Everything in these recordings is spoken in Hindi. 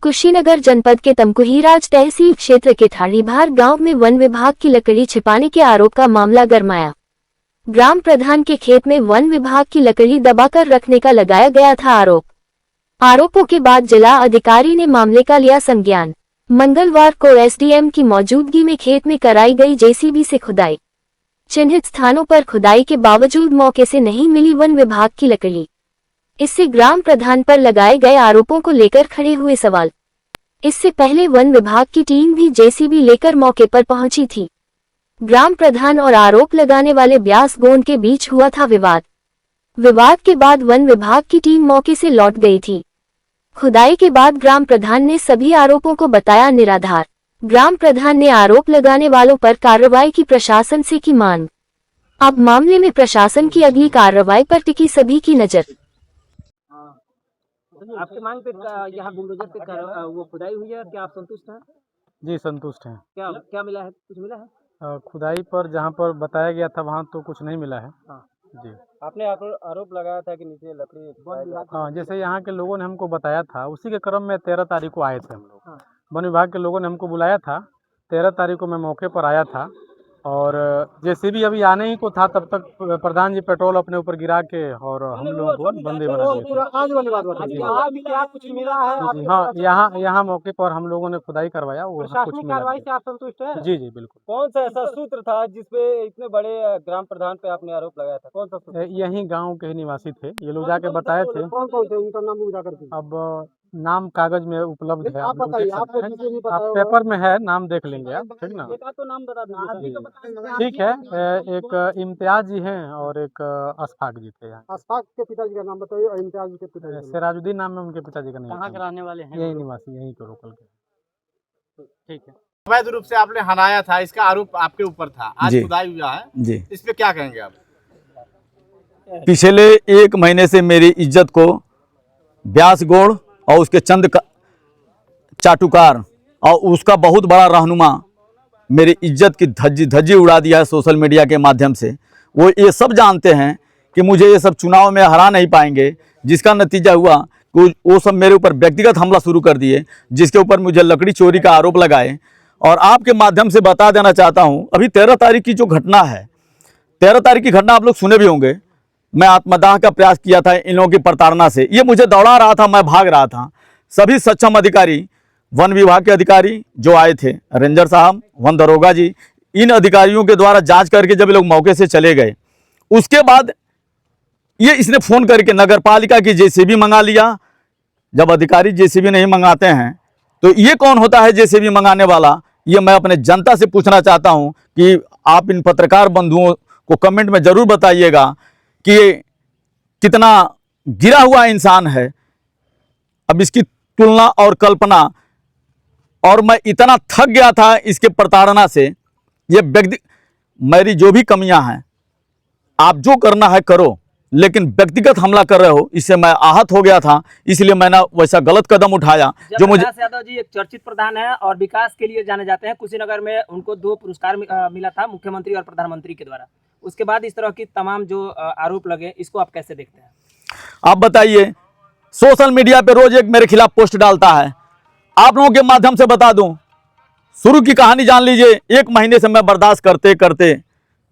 कुशीनगर जनपद के तमकुहीराज तहसील क्षेत्र के ठाड़ीभार गांव में वन विभाग की लकड़ी छिपाने के आरोप का मामला गरमाया। ग्राम प्रधान के खेत में वन विभाग की लकड़ी दबाकर रखने का लगाया गया था आरोपों के बाद जिला अधिकारी ने मामले का लिया संज्ञान। मंगलवार को एसडीएम की मौजूदगी में खेत में कराई गई जेसीबी से खुदाई। चिन्हित स्थानों पर खुदाई के बावजूद मौके से नहीं मिली वन विभाग की लकड़ी। इससे ग्राम प्रधान पर लगाए गए आरोपों को लेकर खड़े हुए सवाल। इससे पहले वन विभाग की टीम भी जेसीबी लेकर मौके पर पहुंची थी। ग्राम प्रधान और आरोप लगाने वाले ब्यास गोंड के बीच हुआ था विवाद के बाद वन विभाग की टीम मौके से लौट गई थी। खुदाई के बाद ग्राम प्रधान ने सभी आरोपों को बताया निराधार। ग्राम प्रधान ने आरोप लगाने वालों पर कार्रवाई की प्रशासन से की मांग। अब मामले में प्रशासन की अगली कार्रवाई पर टिकी सभी की नजर। आपके मांग पे यहाँ बुलडोजर से वो खुदाई हुई है, क्या आप संतुष्ट हैं? जी संतुष्ट हैं। क्या मिला है? कुछ मिला है? खुदाई पर जहाँ पर बताया गया था वहाँ तो कुछ नहीं मिला है। हाँ जी। आपने आरोप लगाया था कि नीचे लकड़ी। हाँ, जैसे यहाँ के लोगों ने हमको बताया था, उसी के क्रम में 13 तारीख को आए थे हम लोग। हाँ। वन विभाग के लोगों ने हमको बुलाया था। 13 तारीख को मैं मौके पर आया था और जेसीबी अभी आने ही को था, तब तक प्रधान जी पेट्रोल अपने ऊपर गिरा के और हम लोगों को बंदी बना दिए। कुछ मिला है? हाँ, यहाँ मौके पर हम लोगों ने खुदाई करवाया, वो कुछ मिला। कार्रवाई से आप संतुष्ट हैं? जी जी बिल्कुल। कौन सा ऐसा सूत्र था जिसपे इतने बड़े ग्राम प्रधान पे आपने आरोप लगाया था? कौन सा सूत्र? यही गांव के ही निवासी थे, ये लोग जाके बताए थे। कौन कौन थे? उनका नाम उजागर कीजिए। अब नाम कागज में उपलब्ध है, आप बताइए, आपको किसी ने बताया? पेपर में है, नाम देख लेंगे आप, ठीक ना? तो नाम बता दीजिए। ठीक है। एक इम्तियाज जी हैं और एक अशफाक जी थे। अशफाक के पिताजी का नाम बताइए और इम्तियाज के पिताजी। सिराजुद्दीन नाम है उनके पिताजी का। नहीं, कहाँ के रहने वाले हैं? यही निवासी, यहीं के लोकल के। ठीक है। अवैध रूप से आपने हटाया था, इसका आरोप आपके ऊपर था। आज खुदाई हुआ है जी। इस पे क्या कहेंगे आप? पिछले 1 महीने से मेरी इज्जत को ब्यास गोड़ और उसके चंद चाटुकार और उसका बहुत बड़ा रहनुमा मेरी इज्जत की धज्जी उड़ा दिया है सोशल मीडिया के माध्यम से। वो ये सब जानते हैं कि मुझे ये सब चुनाव में हरा नहीं पाएंगे, जिसका नतीजा हुआ कि वो सब मेरे ऊपर व्यक्तिगत हमला शुरू कर दिए, जिसके ऊपर मुझे लकड़ी चोरी का आरोप लगाए। और आपके माध्यम से बता देना चाहता हूँ, अभी 13 तारीख की जो घटना है, 13 तारीख की घटना आप लोग सुने भी होंगे। मैं आत्मदाह का प्रयास किया था इन लोगों की प्रताड़ना से। ये मुझे दौड़ा रहा था, मैं भाग रहा था। सभी सक्षम अधिकारी, वन विभाग के अधिकारी जो आए थे, रेंजर साहब, वन दरोगा जी, इन अधिकारियों के द्वारा जांच करके जब ये लोग मौके से चले गए, उसके बाद ये इसने फ़ोन करके नगर पालिका की जेसीबी मंगा लिया। जब अधिकारी जेसीबी नहीं मंगाते हैं तो ये कौन होता है जेसीबी मंगाने वाला? ये मैं अपने जनता से पूछना चाहता हूँ कि आप इन पत्रकार बंधुओं को कमेंट में ज़रूर बताइएगा कि ये कितना गिरा हुआ इंसान है। अब इसकी तुलना और कल्पना, और मैं इतना थक गया था इसके प्रताड़ना से। ये मेरी जो भी कमियां हैं, आप जो करना है करो, लेकिन व्यक्तिगत हमला कर रहे हो, इससे मैं आहत हो गया था। इसलिए मैंने वैसा गलत कदम उठाया जो मुझे। यादव जी एक चर्चित प्रधान है और विकास के लिए जाने जाते हैं। कुशीनगर में उनको 2 पुरस्कार मिला था, मुख्यमंत्री और प्रधानमंत्री के द्वारा। उसके बाद इस तरह की तमाम जो आरोप लगे, इसको आप कैसे देखते हैं? आप बताइए। सोशल मीडिया पे रोज एक मेरे खिलाफ पोस्ट डालता है। आप लोगों के माध्यम से बता दूं, शुरू की कहानी जान लीजिए। 1 महीने से मैं बर्दाश्त करते करते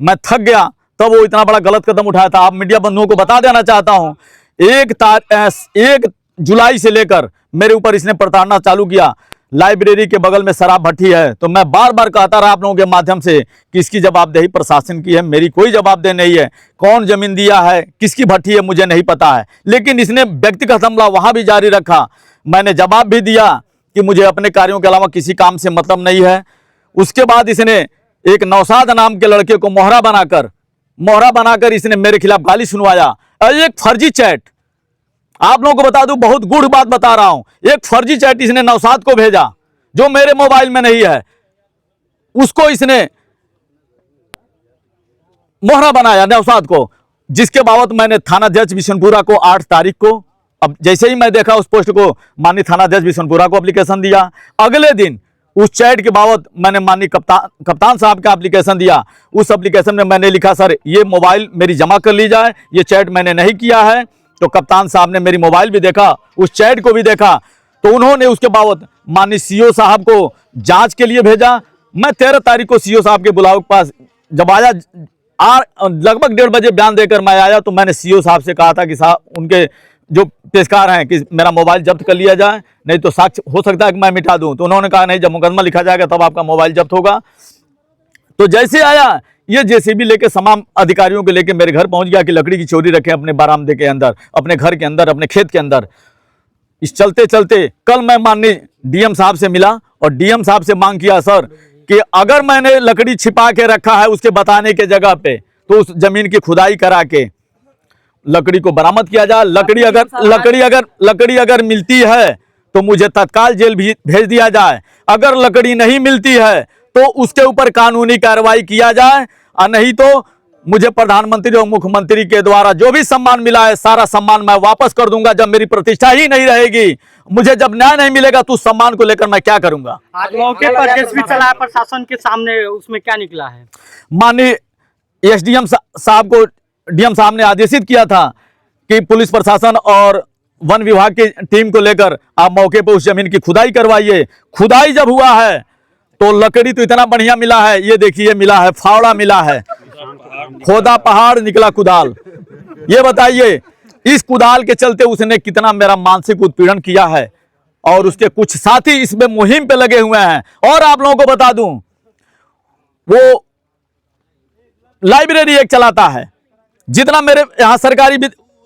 मैं थक गया, तब वो इतना बड़ा गलत कदम उठाया था। आप मीडिया बंधुओं को बता देना चाहता हूं, 1 जुलाई से लेकर मेरे ऊपर इसने प्रताड़ना चालू किया। लाइब्रेरी के बगल में शराब भट्टी है, तो मैं बार बार कहता रहा आप लोगों के माध्यम से कि इसकी जवाबदेही प्रशासन की है, मेरी कोई जवाबदेही नहीं है। कौन जमीन दिया है, किसकी भट्टी है, मुझे नहीं पता है। लेकिन इसने व्यक्तिगत हमला वहां भी जारी रखा। मैंने जवाब भी दिया कि मुझे अपने कार्यों के अलावा किसी काम से मतलब नहीं है। उसके बाद इसने एक नौशाद नाम के लड़के को मोहरा बनाकर इसने मेरे खिलाफ गाली सुनवाया। एक फर्जी चैट, आप लोगों को बता दूं, बहुत गूढ़ बात बता रहा हूं। एक फर्जी चैट इसने नौशाद को भेजा जो मेरे मोबाइल में नहीं है, उसको इसने मोहरा बनाया नौशाद को, जिसके बाबत मैंने थानाध्यक्ष बिशनपुरा को 8 तारीख को, अब जैसे ही मैं देखा उस पोस्ट को, माननीय थानाध्यक्ष बिशनपुरा को एप्लीकेशन दिया। अगले दिन उस चैट के बाबत मैंने माननीय कप्तान साहब का एप्लीकेशन दिया। उस एप्लीकेशन में मैंने लिखा, सर ये मोबाइल मेरी जमा कर ली जाए, ये चैट मैंने नहीं किया है। तो कप्तान साहब ने मेरी मोबाइल भी देखा, उस चैट को भी देखा, तो उन्होंने उसके बाबत माननीय सीओ साहब को जांच के लिए भेजा। मैं 13 तारीख को सीओ साहब के बुलाव के पास जब आया, लगभग 1:30 बजे बयान देकर मैं आया, तो मैंने सीओ साहब से कहा था कि साहब उनके जो पेशकार हैं कि मेरा मोबाइल जब्त कर लिया जाए, नहीं तो साक्ष्य हो सकता है कि मैं मिटा दूं। तो उन्होंने कहा नहीं, जब मुकदमा लिखा जाएगा तब आपका मोबाइल जब्त होगा। तो जैसे आया ये जेसीबी लेके तमाम अधिकारियों को लेके मेरे घर पहुंच गया कि लकड़ी की चोरी रखे अपने बरामदे के अंदर, अपने घर के अंदर, अपने खेत के अंदर। इस चलते चलते कल मैं माननीय डीएम साहब से मिला और डीएम साहब से मांग किया, सर कि अगर मैंने लकड़ी छिपा के रखा है उसके बताने के जगह पे, तो उस जमीन की खुदाई करा के लकड़ी को बरामद किया जाए। लकड़ी अगर मिलती है तो मुझे तत्काल जेल भी भेज दिया जाए। अगर लकड़ी नहीं मिलती है तो उसके ऊपर कानूनी कार्रवाई किया जाए, और नहीं तो मुझे प्रधानमंत्री और मुख्यमंत्री के द्वारा जो भी सम्मान मिला है सारा सम्मान मैं वापस कर दूंगा। जब मेरी प्रतिष्ठा ही नहीं रहेगी, मुझे जब न्याय नहीं मिलेगा तो उस सम्मान को लेकर मैं क्या करूंगा। आज मौके पर जेसीबी चला प्रशासन के सामने, उसमें क्या निकला है? माननीय एसडीएम साहब को डीएम साहब ने आदेशित किया था कि पुलिस प्रशासन और वन विभाग की टीम को लेकर आप मौके पर उस जमीन की खुदाई करवाइए। खुदाई जब हुआ है तो लकड़ी तो इतना बढ़िया मिला है, ये देखिए मिला है, फावड़ा मिला है, खोदा पहाड़ निकला कुदाल। ये बताइए इस कुदाल के चलते उसने कितना मेरा मानसिक उत्पीड़न किया है, और उसके कुछ साथी इसमें मुहिम पे लगे हुए हैं। और आप लोगों को बता दूं, वो लाइब्रेरी एक चलाता है, जितना मेरे यहाँ सरकारी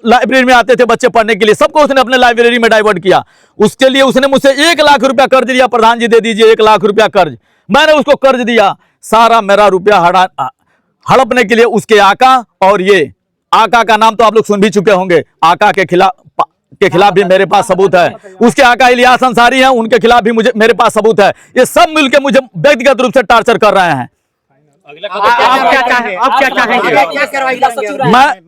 लाइब्रेरी में आते थे बच्चे पढ़ने के लिए, सबको उसने अपने लाइब्रेरी में डाइवर्ट किया। उसके लिए उसने मुझसे 1 लाख रुपया कर्ज लिया, प्रधान जी दे दीजिए 1 लाख रुपया कर्ज। मैंने उसको कर्ज दिया, सारा मेरा रुपया हड़पने के लिए उसके आका, और ये आका का नाम तो आप लोग सुन भी चुके होंगे, आका के खिलाफ भी मेरे पास सबूत है। उसके आका इलियास अंसारी हैं, उनके खिलाफ भी मेरे पास सबूत है। ये सब मिलकर मुझे व्यक्तिगत रूप से टार्चर कर रहे हैं।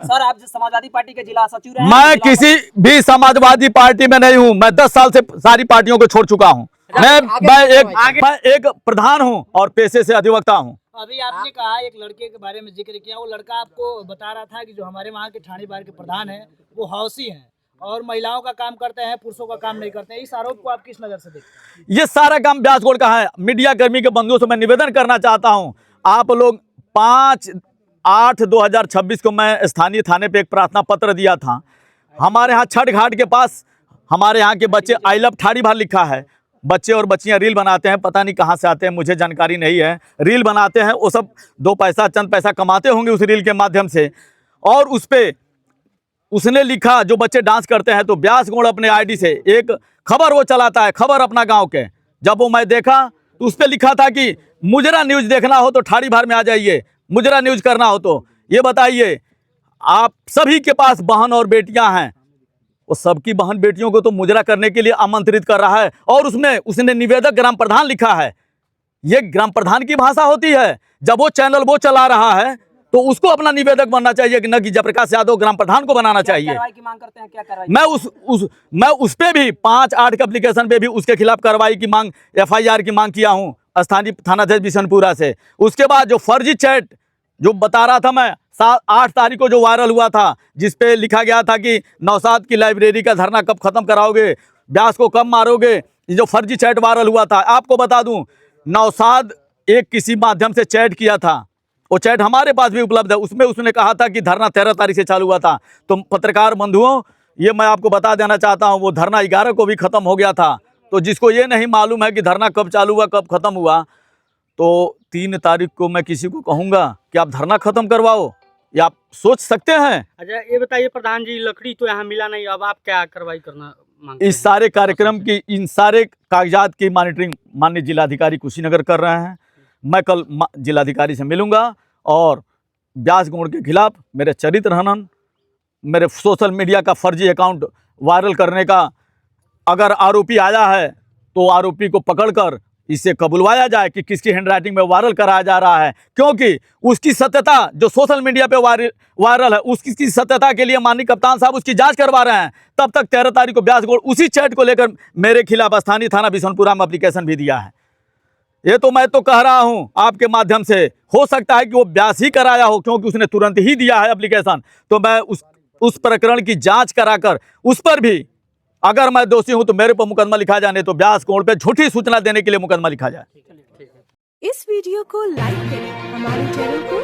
सर आप समाजवादी पार्टी के जिला सचिव रहे हैं। मैं किसी भी समाजवादी पार्टी में नहीं हूं, मैं 10 साल से सारी पार्टियों को छोड़ चुका हूं। मैं एक प्रधान हूं और पेशे से अधिवक्ता हूं। अभी आपने कहा एक लड़के के बारे में जिक्र किया, वो लड़का आपको बता रहा था कि जो हमारे वहाँ के ठाणे बार के प्रधान हैं वो हौसी हैं और महिलाओं का काम करते हैं, पुरुषों का काम नहीं करते हैं। इस आरोप को आप किस नजर से देखते हैं? ये सारा काम व्यासगोड़ का है। मीडिया कर्मी के बंधुओं से मैं निवेदन करना चाहता हूं, आप लोग 5/8/2026 को मैं स्थानीय थाने पे एक प्रार्थना पत्र दिया था। हमारे यहाँ छठ घाट के पास हमारे यहाँ के बच्चे आई लव ठाड़ी भार लिखा है। बच्चे और बच्चियाँ रील बनाते हैं, पता नहीं कहाँ से आते हैं, मुझे जानकारी नहीं है। रील बनाते हैं, वो सब 2 पैसा चंद पैसा कमाते होंगे उस रील के माध्यम से। और उस पर उसने लिखा, जो बच्चे डांस करते हैं, तो व्यासगोड़ अपने आईडी से एक खबर वो चलाता है, खबर अपना गांव के। जब वो मैं देखा तो उस पर लिखा था कि मुजरा न्यूज़ देखना हो तो ठाड़ी भार में आ जाइए, मुजरा न्यूज़ करना हो तो। ये बताइए, आप सभी के पास बहन और बेटियां हैं, वो सबकी बहन बेटियों को तो मुजरा करने के लिए आमंत्रित कर रहा है, और उसमें उसने निवेदक ग्राम प्रधान लिखा है। ये ग्राम प्रधान की भाषा होती है। जब वो चैनल वो चला रहा है तो उसको अपना निवेदक बनना चाहिए कि न कि जयप्रकाश यादव ग्राम प्रधान को बनाना चाहिए। कार्रवाई की मांग करते हैं, क्या कार्रवाई? मैं उस पे भी 5/8 के एप्लीकेशन पे भी उसके खिलाफ कार्रवाई की मांग, FIR की मांग किया हूं स्थानीय थानाध्यक्ष बिशनपुरा से। उसके बाद जो फर्जी चैट जो बता रहा था मैं, 8 तारीख को जो वायरल हुआ था, जिसपे लिखा गया था कि नौसाद की लाइब्रेरी का धरना कब खत्म कराओगे, व्यास को कब मारोगे, ये जो फर्जी चैट वायरल हुआ था। आपको बता दूं, नौसाद एक किसी माध्यम से चैट किया था, वो चैट हमारे पास भी उपलब्ध है। उसमें उसने कहा था कि धरना 13 तारीख से चालू हुआ था। तो पत्रकार बंधुओं, ये मैं आपको बता देना चाहता हूँ, वो धरना 11 को भी ख़त्म हो गया था। तो जिसको ये नहीं मालूम है कि धरना कब चालू हुआ कब ख़त्म हुआ, तो 3 तारीख को मैं किसी को कहूँगा कि आप धरना ख़त्म करवाओ, या आप सोच सकते हैं। अच्छा ये बताइए प्रधान जी, लकड़ी तो यहाँ मिला नहीं, अब आप क्या कार्रवाई करना मांगते हैं? इस सारे कार्यक्रम की, इन सारे कागजात की मॉनिटरिंग माननीय जिलाधिकारी कुशीनगर कर रहे हैं। मैं कल जिलाधिकारी से मिलूंगा और व्यासगोड़ के खिलाफ मेरे चरित्र हनन, मेरे सोशल मीडिया का फर्जी अकाउंट वायरल करने का अगर आरोपी आया है तो आरोपी को पकड़कर इसे कबुलवाया जाए कि किसकी हैंडराइटिंग में वायरल कराया जा रहा है, क्योंकि उसकी सत्यता जो सोशल मीडिया पे वायरल है उसकी सत्यता के लिए माननीय कप्तान साहब उसकी जांच करवा रहे हैं। तब तक 13 तारीख को व्यासगोड़ उसी चैट को लेकर मेरे खिलाफ स्थानीय थाना बिशनपुरा में एप्लीकेशन भी दिया है। ये तो मैं तो कह रहा हूं आपके माध्यम से, हो सकता है कि वो व्यास ही कराया हो, क्योंकि उसने तुरंत ही दिया है एप्लीकेशन। तो मैं उस प्रकरण की जांच कराकर उस पर भी अगर मैं दोषी हूं तो मेरे पर मुकदमा लिखा जाए, नहीं तो व्यास कोण पे झूठी सूचना देने के लिए मुकदमा लिखा जाए। इस वीडियो को लाइक करें, हमारे चैनल को